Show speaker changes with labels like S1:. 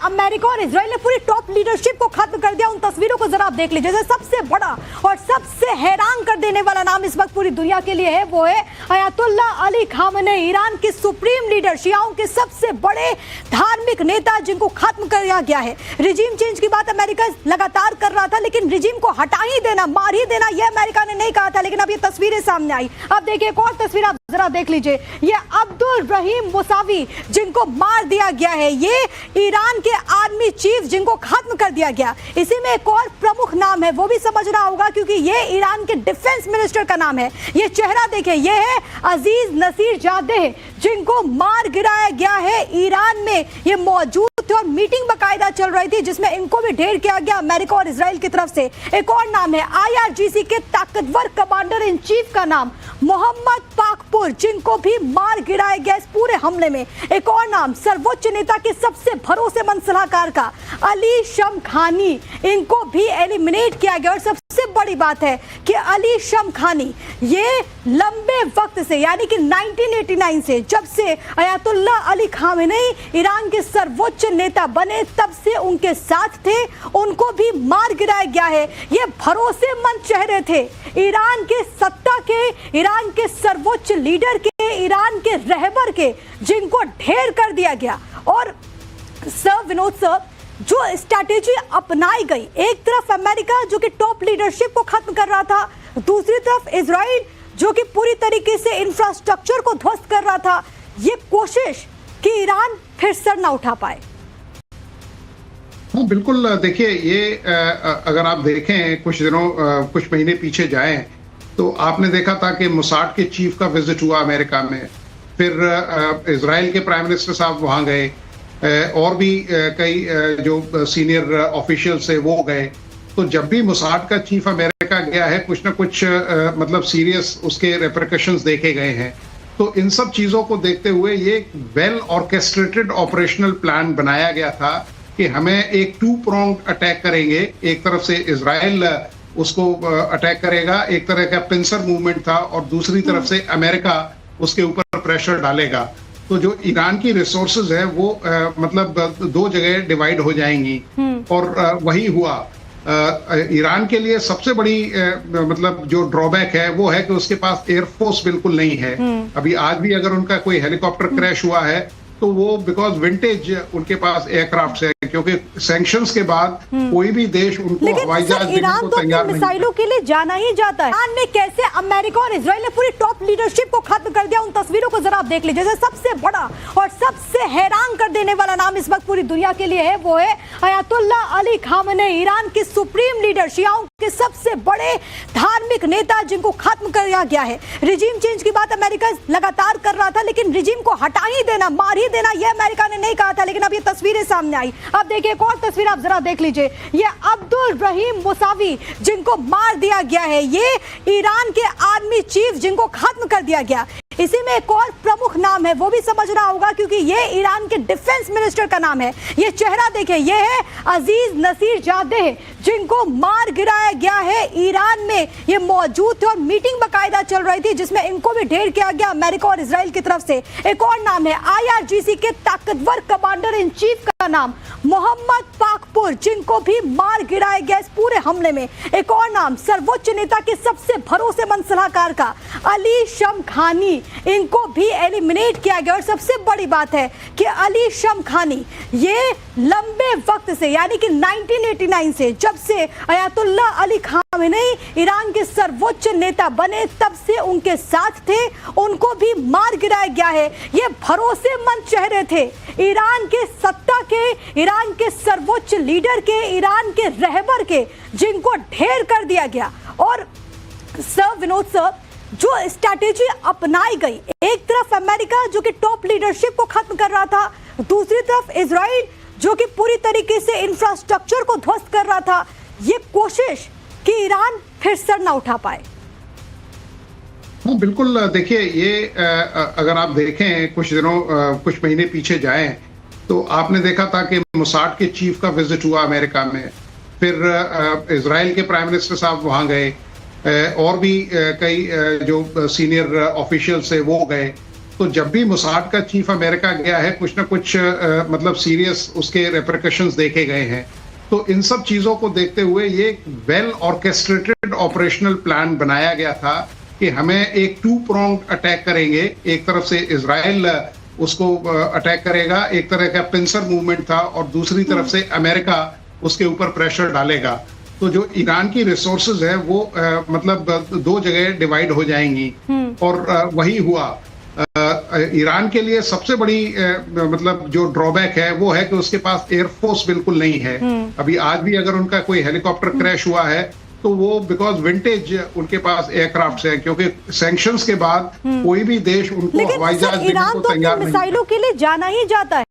S1: America और Israel ने पूरी टॉप लीडरशिप को खत्म कर दिया, उन तस्वीरों को जरा आप देख लीजिए। सबसे बड़ा और सबसे हैरान कर देने वाला नाम इस वक्त पूरी दुनिया के लिए है, वो है अयातुल्ला अली खामेनी, ईरान के सुप्रीम लीडर, शियाओं के सबसे बड़े धार्मिक नेता जिनको खत्म कर दिया गया है। रिजीम चेंज की बात अमेरिका लगातार कर रहा था, लेकिन रिजीम को हटा ही देना, मार ही देना, यह अमेरिका ने नहीं कहा था। लेकिन अब ये तस्वीरें सामने आई। अब देखिए एक और तस्वीर आप जरा देख लीजिए। ये अब्दुल रहीम मुसावी जिनको मार दिया गया है, ये ईरान के आर्मी चीफ जिनको खत्म कर दिया गया। इसी में एक और प्रमुख नाम है, वो भी समझना होगा क्योंकि ये ईरान के डिफेंस मिनिस्टर का नाम है। ये चेहरा देखें, ये है अजीज नसीरजादेह जिनको मार गिराया गया है ईरान में। ये मौजूद थे और मीटिंग बकायदा चल रही थी जिसमें इनको भी ढेर किया गया अमेरिका और इजराइल की तरफ से। एक और नाम है IRGC के ताकतवर कमांडर इन चीफ का नाम मोहम्मद पाकपुर, जिनको भी मार गिराया गया इस पूरे हमले में। एक और नाम सर्वोच्च नेता के सबसे भरोसेमंद सलाहकार का अली शमखानी, इनको भी एलिमिनेट किया गया। और सबसे बड़ी बात है कि अली शमखानी ये लंबे वक्त से, यानी कि 1989 से, जब से अयातुल्ला अली खामेनी ईरान के सर्वोच्च नेता बने, तब से उनके साथ थे, उनको भी मार गिराया गया है। ये भरोसेमंद चेहरे थे ईरान के सत्ता के, ईरान के सर्वोच्च लीडर के, ईरान के रहबर के, जिनको ढेर कर दिया गया। और सर विनोद सर, जो स्ट्रैटेजी अपनाई गई, एक तरफ अमेरिका जो कि टॉप लीडरशिप को खत्म कर रहा था, दूसरी तरफ इजराइल जो कि पूरी तरीके से इंफ्रास्ट्रक्चर को ध्वस्त कर रहा था, ये कोशिश कि ईरान फिर सर ना उठा पाए।
S2: हाँ बिल्कुल, देखिए ये अगर आप देखें कुछ महीने पीछे जाएं तो आपने देखा था कि मोसाद के चीफ का विजिट हुआ अमेरिका में, फिर इजराइल के प्राइम मिनिस्टर साहब वहां गए, और भी कई जो सीनियर ऑफिशियल्स है वो गए। तो जब भी मोसाद का चीफ अमेरिका गया है, कुछ ना कुछ मतलब सीरियस उसके रेपरकशंस देखे गए हैं। तो इन सब चीजों को देखते हुए ये वेल ऑर्केस्ट्रेटेड ऑपरेशनल प्लान बनाया गया था कि हमें एक टू प्रोंग्ड अटैक करेंगे। एक तरफ से इजराइल उसको अटैक करेगा, एक तरह का पिंसर मूवमेंट था, और दूसरी तरफ से अमेरिका उसके ऊपर प्रेशर डालेगा। तो जो ईरान की रिसोर्सेज है वो मतलब दो जगह डिवाइड हो जाएंगी, और वही हुआ। ईरान के लिए सबसे बड़ी मतलब जो ड्रॉबैक है वो है कि उसके पास एयरफोर्स बिल्कुल नहीं है। अभी आज भी अगर उनका कोई हेलीकॉप्टर क्रैश हुआ है तो वो बिकॉज विंटेज उनके पास एयरक्राफ्ट है, क्योंकि सैंक्शंस के बाद कोई भी देश उनको हवाई जहाज देने को तैयार नहीं।
S1: मिसाइलों के लिए जाना ही जाता है। ईरान में कैसे अमेरिका और इजराइल ने पूरी टॉप लीडरशिप को खत्म कर दिया, उन तस्वीरों को जरा आप देख लीजिए। सबसे बड़ा और सबसे हैरान कर देने वाला नाम इस वक्त पूरी दुनिया के लिए है, वो है अयातुल्ला अली खामेनी, ईरान के सुप्रीम लीडर, शियाओं के सबसे बड़े धार्मिक नेता जिनको खत्म कर दिया गया है। रिजीम चेंज की बात अमेरिका लगातार कर रहा था, लेकिन रिजीम को हटा ही देना, मार ही देना, यह अमेरिका ने नहीं कहा था। लेकिन अब ये तस्वीरें सामने आई। अब देखिए एक और तस्वीर आप जरा देख लीजिए। ये अब्दुल रहीम मुसावी जिनको मार दिया गया है, ये ईरान के आर्मी चीफ जिनको खत्म कर दिया गया। इसी में एक और प्रमुख नाम है, वो भी समझना होगा क्योंकि ये ईरान के डिफेंस मिनिस्टर का नाम है। ये चेहरा देखें, ये है अजीज नसीरजादेह जिनको मार गिराया गया है ईरान में। ये मौजूद थे और मीटिंग बकायदा चल रही थी जिसमें इनको भी ढेर किया गया अमेरिका और इजराइल की तरफ से। एक और नाम है IRGC के ताकतवर कमांडर इन चीफ का नाम मोहम्मद पाकपुर, जिनको भी मार गिराया गया इस पूरे हमले में। एक और नाम सर्वोच्च नेता के सबसे भरोसेमंद सलाहकार का अली शमखानी, इनको भी एलिमिनेट किया गया। और सबसे बड़ी बात है कि अली शमखानी ये लंबे वक्त से, यानी कि 1989 से, जब से अयातुल्ला अली खामेनी ईरान के सर्वोच्च नेता बने, तब से उनके साथ थे, उनको भी मार गिराया गया है। ये भरोसेमंद चेहरे थे ईरान के सत्ता के, ईरान के सर्वोच्च लीडर के, ईरान के रहबर के, जिनको ढेर कर दिया गया। और सर विनोद सर, जो स्ट्रैटेजी अपनाई गई, एक तरफ अमेरिका जो कि टॉप लीडरशिप को खत्म कर रहा था, दूसरी तरफ इजराइल जो कि पूरी तरीके से इंफ्रास्ट्रक्चर को ध्वस्त कर रहा था, ये कोशिश कि ईरान फिर सर ना उठा पाए।
S2: हाँ बिल्कुल, देखिए ये अगर आप देखें कुछ महीने पीछे जाएं तो आपने देखा था कि मोसाद के चीफ का विजिट हुआ अमेरिका में, फिर इजराइल के प्राइम मिनिस्टर साहब वहां गए, और भी कई जो सीनियर ऑफिशियल्स है वो गए। तो जब भी मोसाद का चीफ अमेरिका गया है कुछ ना कुछ मतलब सीरियस उसके रेपरकशंस देखे गए हैं। तो इन सब चीजों को देखते हुए ये वेल ऑर्केस्ट्रेटेड ऑपरेशनल प्लान बनाया गया था कि हमें एक टू प्रोंग अटैक करेंगे। एक तरफ से इजराइल उसको अटैक करेगा, एक तरह का पिंसर मूवमेंट था, और दूसरी तरफ से अमेरिका उसके ऊपर प्रेशर डालेगा। तो जो ईरान की रिसोर्सेज है वो मतलब दो जगह डिवाइड हो जाएंगी, और वही हुआ। ईरान के लिए सबसे बड़ी मतलब जो ड्रॉबैक है वो है कि उसके पास एयरफोर्स बिल्कुल नहीं है। अभी आज भी अगर उनका कोई हेलीकॉप्टर क्रैश हुआ है तो वो बिकॉज विंटेज उनके पास एयरक्राफ्ट है, क्योंकि सैंक्शंस के बाद कोई भी देश उनको हवाई जहाज देने को तैयार नहीं है।
S1: मिसाइलों के लिए जाना ही जाता है।